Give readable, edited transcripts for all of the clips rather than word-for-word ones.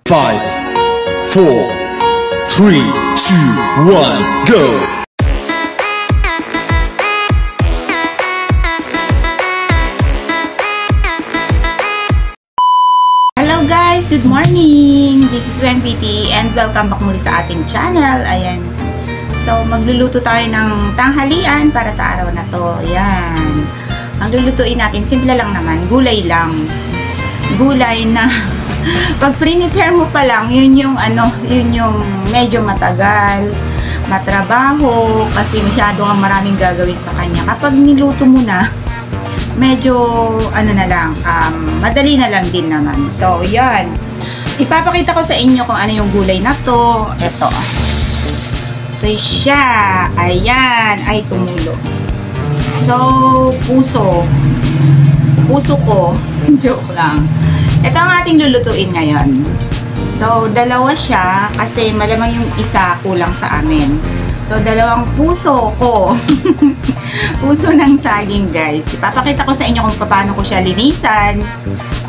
5, 4, 3, 2, 1, go! Hello guys! Good morning! This is WenPT and welcome back muli sa ating channel. Ayan. So, magluluto tayo ng tanghalian para sa araw na to. Ayan. Ang lulutuin natin, simple lang naman. Gulay lang. Gulay na pag prepare mo pa lang, yun yung medyo matagal, matrabaho, kasi masyado ang maraming gagawin sa kanya. Kapag niluto mo na, medyo madali na lang din naman. So, yan. Ipapakita ko sa inyo kung ano yung gulay na to. Ito. Ito siya. Ayan. Ay, tumulo. So, puso. Puso ko. Joke lang. Ito ang ating lulutuin ngayon. So, dalawa siya kasi malamang yung isa kulang sa amin. So, dalawang puso ko. Puso ng saging, guys. Ipapakita ko sa inyo kung paano ko siya linisan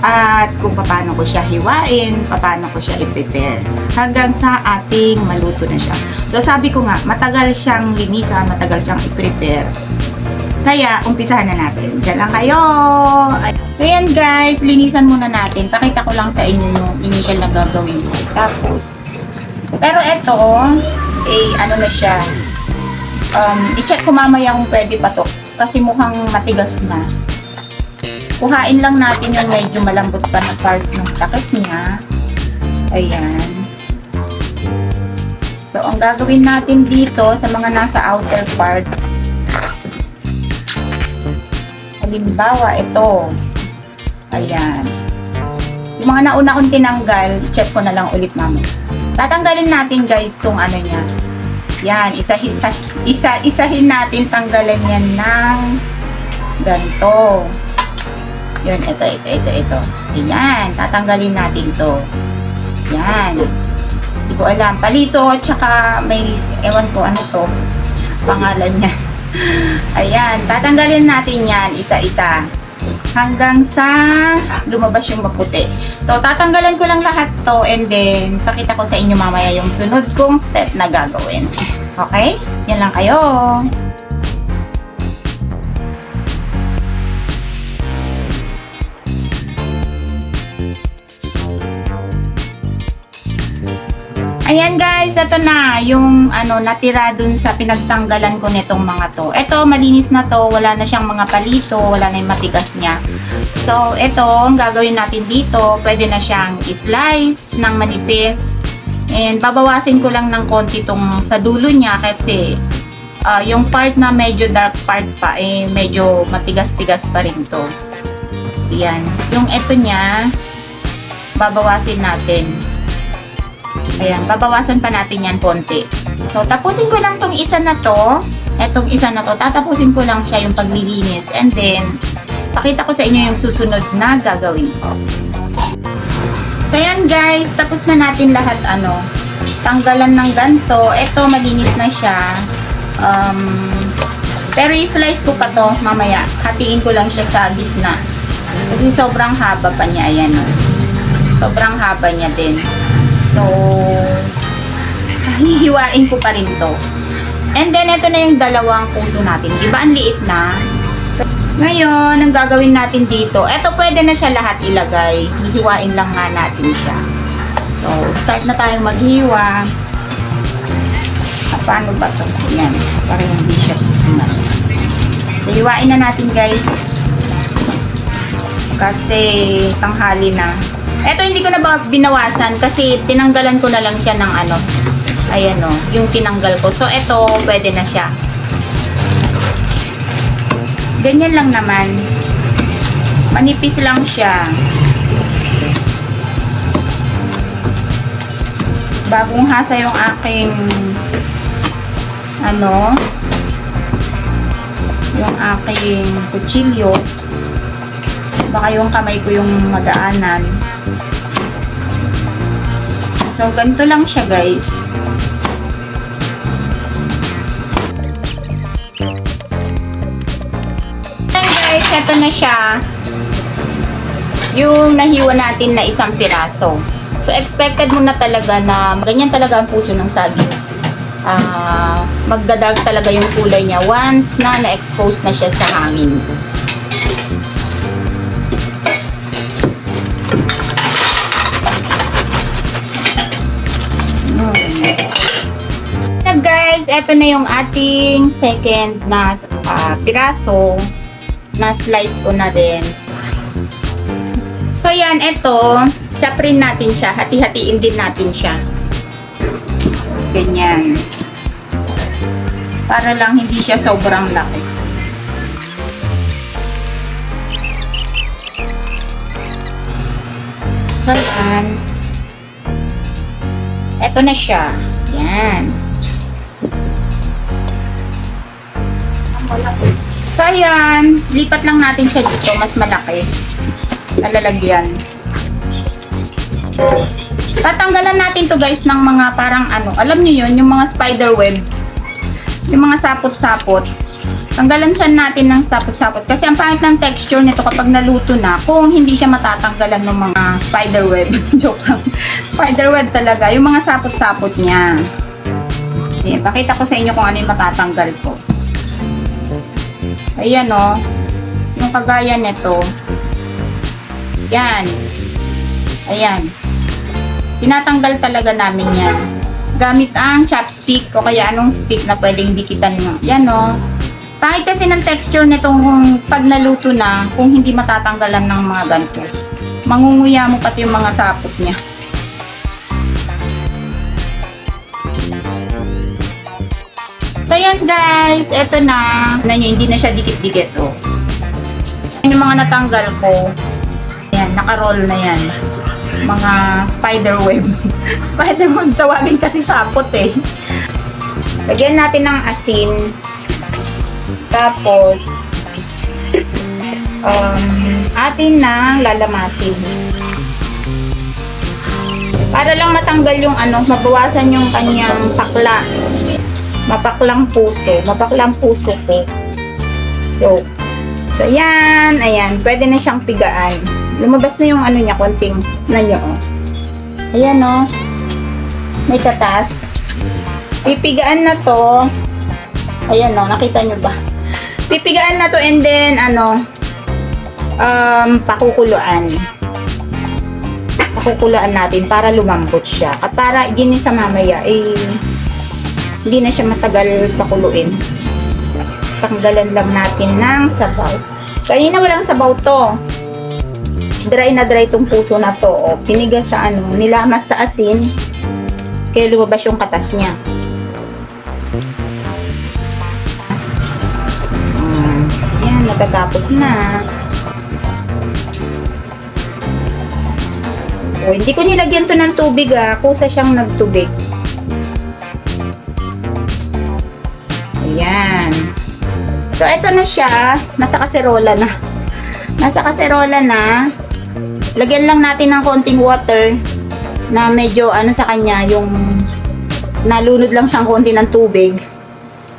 at kung paano ko siya hiwain, paano ko siya i-prepare hanggang sa ating maluto na siya. So, sabi ko nga, matagal siyang linisan, matagal siyang i-prepare. Kaya, umpisahan na natin. Diyan lang kayo! So, yan guys, linisan muna natin. Pakita ko lang sa inyo yung initial na gagawin ko. Tapos, pero ito, ano na siya. I-check ko mamaya kung pwede pa to. Kasi mukhang matigas na. Kuhain lang natin yung medyo malambot pa na part ng takip niya. Ayan. So, ang gagawin natin dito sa mga nasa outer part, halimbawa, ito. Ayan. Yung mga nauna kong tinanggal, i-check ko na lang ulit mamaya. Tatanggalin natin guys itong ano niya. Yan, isahin natin, tanggalan yan ng ganito. Yun, ito. Ayan, tatanggalin natin to. Yan. Hindi ko alam. Palito, tsaka may, ewan ko ano to, pangalan niya. Ayan, tatanggalin natin yan isa-isa hanggang sa lumabas yung maputi. So, tatanggalan ko lang lahat to and then pakita ko sa inyo mamaya yung sunod kong step na gagawin. Okay? Yan lang kayo. Ayan guys, ito na yung natira dun sa pinagtanggalan ko nitong mga to. Ito, malinis na to, wala na siyang mga palito, wala na yung matigas niya. So, ito, ang gagawin natin dito, pwede na siyang i-slice ng manipis. And babawasin ko lang ng konti tong sa dulo niya kasi yung part na medyo dark part pa, medyo matigas-tigas pa rin to. Ayan. Yung ito niya, babawasin natin. Ayan, babawasan pa natin yan konti. So, tapusin ko lang tong isa na to. Etong isa na to, tatapusin ko lang siya yung paglilinis. And then, pakita ko sa inyo yung susunod na gagawin ko. So, ayan guys, tapos na natin lahat tanggalan ng ganto. Ito, malinis na siya. Pero i-slice ko pa to mamaya. Hatiin ko lang siya sa gitna. Kasi sobrang haba pa niya. Ayan o. Sobrang haba niya din. So, hihiwain ko pa rin to. And then, ito na yung dalawang puso natin. Diba, ang liit na? Ngayon, ang gagawin natin dito, ito pwede na siya lahat ilagay. Hihiwain lang nga natin siya. So, start na tayong maghiwa. Paano ba ito? Ayan, para hindi siya tutunan. So, hiwain na natin guys. Kasi, tanghali na. Ito hindi ko na binawasan kasi tinanggalan ko na lang siya ng ayan o, yung tinanggal ko. So, ito, pwede na siya. Ganyan lang naman. Manipis lang siya. Bagong hasa yung aking yung aking kutsilyo. Baka yung kamay ko yung magaanan. So, ganito lang siya guys. Ayan guys, ito na siya. Yung nahiwa natin na isang piraso. So, expected mo na talaga na ganyan talaga ang puso ng saging. Magdadark talaga yung kulay niya once na na-expose na siya sa hangin. So guys, eto na yung ating second na piraso na slice ko na rin. So yan, eto, chaprin natin siya, hati-hatiin din natin siya. Ganyan. Para lang hindi siya sobrang laki. So yan. Eto na siya. Yan. So yan. Lipat lang natin siya dito. Mas malaki. Nalalagyan. Tatanggalan natin to guys ng mga parang ano. Alam nyo yun? Yung mga spider web. Yung mga sapot-sapot. Tanggalan siya natin ng sapot-sapot. Kasi ang pangit ng texture nito kapag naluto na, kung hindi siya matatanggalan ng mga spider web. Joke lang. Spider web talaga. Yung mga sapot-sapot niya. Sige, pakita ko sa inyo kung ano yung matatanggal ko. Ayan o. Yung kagaya nito. Yan. Ayan. Tinatanggal talaga namin yan. Gamit ang chopstick o kaya anong stick na pwedeng dikitan nyo. Yan o. Pangit kasi ng texture nitong pag naluto na, kung hindi matatanggalan ng mga ganito. Mangunguya mo pati yung mga sapot niya. So yan guys, eto na. Hindi na siya dikit-dikit o. Yung mga natanggal ko, yan, naka-roll na yan. Mga spider web. Spider web tawagin kasi sapot eh. Lagyan natin ng asin. Tapos atin na lalamasin. Para lang matanggal yung ano, mabawasan yung kanyang pakla. Mapaklang puso. Mapaklang puso ko. So yan, ayan, pwede na siyang pigaan. Lumabas na yung ano niya, konting na nyo, oh. Ayan, oh. May katas. Pipigaan na to. Ayan, oh, nakita nyo ba? Pipigaan na to and then, ano, pakukuluan. Pakukuluan natin para lumambot siya. At para ginisa mamaya, eh, hindi na siya matagal pakuluin. Tanggalan lang natin ng sabaw. Kanina walang sabaw to. Dry na dry itong puso na to. O, pinigas sa ano, nilamas sa asin. Kaya lumabas yung katas niya. Yan, natatapos na. O, hindi ko nilagyan to ng tubig kusa siyang nagtubig. Ayan. So, ito na siya. Nasa kaserola na. Nasa kaserola na. Lagyan lang natin ng konting water na medyo ano sa kanya, yung nalunod lang siyang konti ng tubig.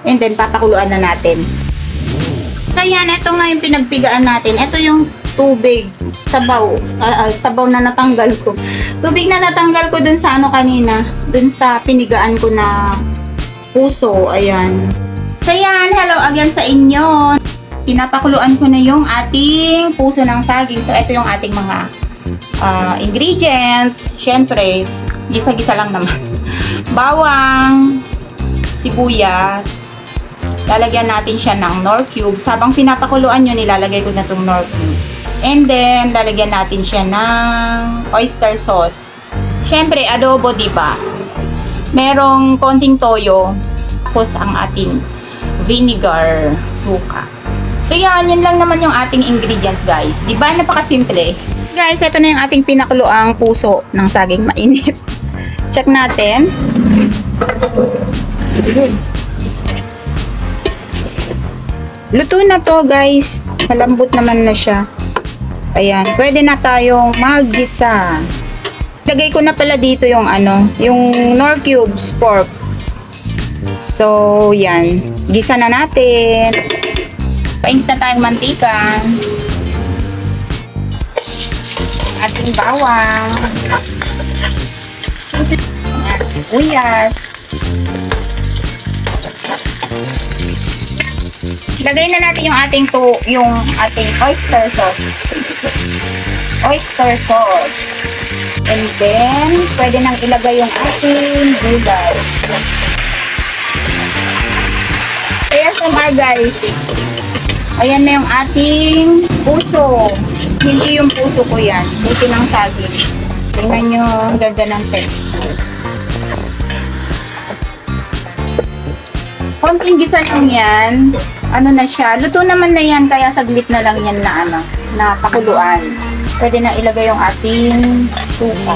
And then, papakuluan na natin. So, yan. Ito nga yung pinagpigaan natin. Ito yung tubig. Sabaw. Sabaw na natanggal ko. Tubig na natanggal ko dun sa ano kanina. Dun sa pinigaan ko na puso. Ayan. So, yan. Hello again sa inyo. Pinapakuluan ko na yung ating puso ng saging. So, ito yung ating mga ingredients. Siyempre, gisa-gisa lang naman. Bawang, sibuyas. Lalagyan natin siya ng Knorr cubes. Habang pinapakuluan nyo, nilalagay ko na itong Knorr cubes. And then, lalagyan natin siya ng oyster sauce. Siyempre, adobo, diba? Merong konting toyo. Tapos, ang ating vinegar, suka. So, yan lang naman yung ating ingredients, guys. Diba? Napakasimple. Guys, ito na yung ating pinakuluang puso ng saging mainit. Check natin. Luto na to, guys. Malambot naman na siya. Ayan. Pwede na tayong maggisa. Lagay ko na pala dito yung ano, yung Knorr cubes pork. So, yan. Gisa na natin. Painit na tayong mantika. Ating bawang. Sibuyas. Lagay na natin yung ating oyster sauce. Oyster sauce. And then, pwede nang ilagay yung ating gulay. Kaya guys, ayan na yung ating puso. Hindi yung puso ko yan. Puso ng saging. Tingnan nyo, ang ganda ng texture. Konting gisa lang yan. Ano na siya. Luto naman na yan, kaya saglit na lang yan na pakuluan. Pwede na ilagay yung ating suka.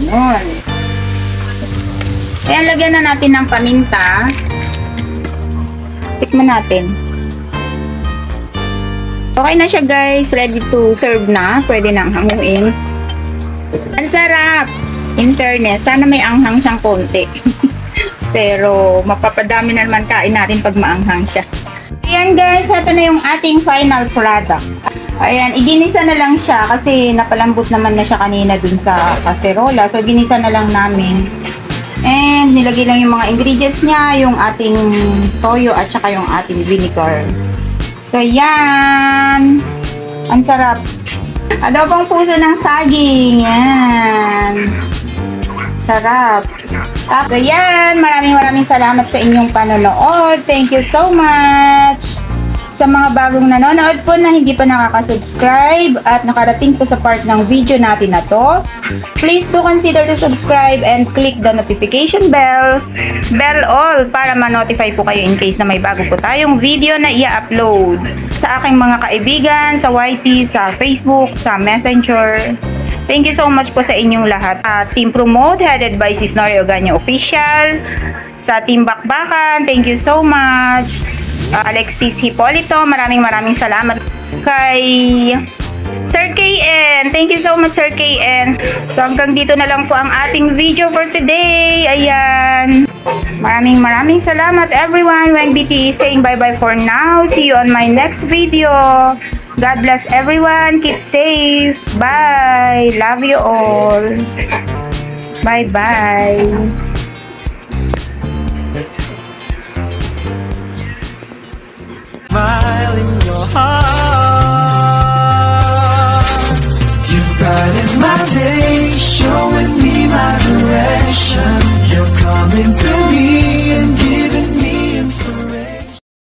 Yun. Kaya lagyan na natin ng paminta. Tikman natin. Okay na siya guys. Ready to serve na. Pwede nang hanguin. Ang sarap! In fairness, sana may anghang siyang konti. Pero mapapadami na naman kain natin pag maanghang siya. Ayan guys, ito na yung ating final product. Ayan, iginisa na lang siya kasi napalambot naman na siya kanina dun sa kaserola. So, ginisa na lang namin. And, nilagay lang yung mga ingredients niya, yung ating toyo at saka yung ating vinegar. So, yan. Ang sarap. Adobong puso ng saging. Yan. Sarap. So, yan. Maraming salamat sa inyong panonood. Thank you so much. Sa mga bagong nanonood po na hindi pa nakaka-subscribe at nakarating po sa part ng video natin na to, please do consider to subscribe and click the notification bell all para ma-notify po kayo in case na may bago po tayong video na i-upload sa aking mga kaibigan, sa YT, sa Facebook, sa Messenger. Thank you so much po sa inyong lahat. Team Promote, headed by Sis Nori Ogaño Official. Sa Team Bakbakan, thank you so much. Alexis Hipolito, maraming salamat. Kay Sir KN, thank you so much Sir KN. So hanggang dito na lang po ang ating video for today. Ayan. Maraming salamat everyone. WengBT is saying bye-bye for now. See you on my next video. God bless everyone. Keep safe. Bye. Love you all. Bye-bye.